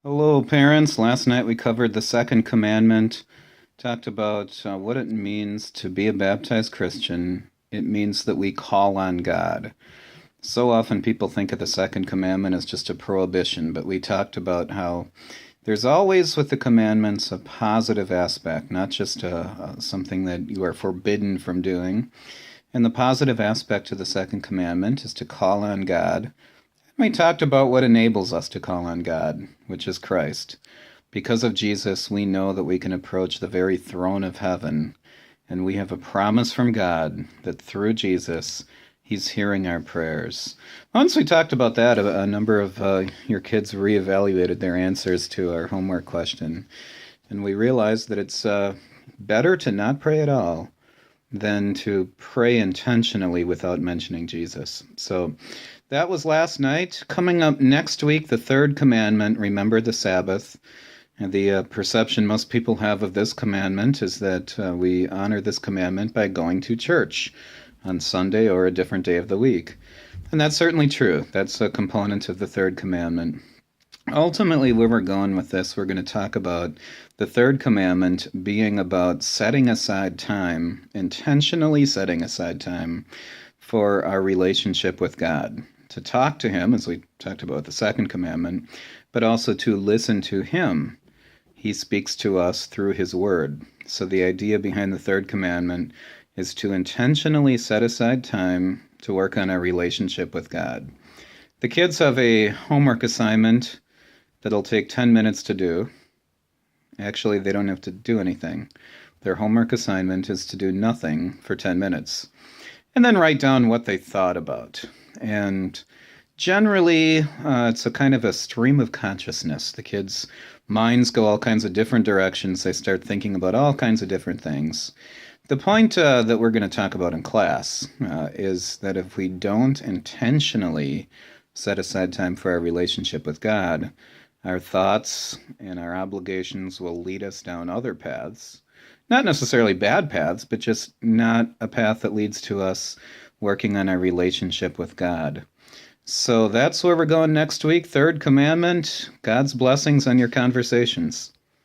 Hello, parents. Last night we covered the second commandment, talked about what it means to be a baptized Christian. It means that we call on God. So often people think of the second commandment as just a prohibition, but we talked about how there's always with the commandments a positive aspect, not just something that you are forbidden from doing. And the positive aspect of the second commandment is to call on God. We talked about what enables us to call on God, which is Christ. Because of Jesus, we know that we can approach the very throne of heaven, and we have a promise from God that through Jesus, He's hearing our prayers. Once we talked about that, a number of your kids reevaluated their answers to our homework question, and we realized that it's better to not pray at all than to pray intentionally without mentioning Jesus. So that was last night. Coming up next week, the third commandment, remember the Sabbath. And the perception most people have of this commandment is that we honor this commandment by going to church on Sunday or a different day of the week. And that's certainly true. That's a component of the third commandment. Ultimately, where we're going with this, we're going to talk about the third commandment being about setting aside time, intentionally setting aside time for our relationship with God, to talk to Him, as we talked about the second commandment, but also to listen to Him. He speaks to us through His Word. So the idea behind the third commandment is to intentionally set aside time to work on our relationship with God. The kids have a homework assignment that'll take 10 minutes to do. Actually, they don't have to do anything. Their homework assignment is to do nothing for 10 minutes. And then write down what they thought about. And generally, it's a kind of a stream of consciousness. The kids' minds go all kinds of different directions. They start thinking about all kinds of different things. The point that we're going to talk about in class is that if we don't intentionally set aside time for our relationship with God, our thoughts and our obligations will lead us down other paths. Not necessarily bad paths, but just not a path that leads to us working on our relationship with God. So that's where we're going next week. Third commandment, God's blessings on your conversations.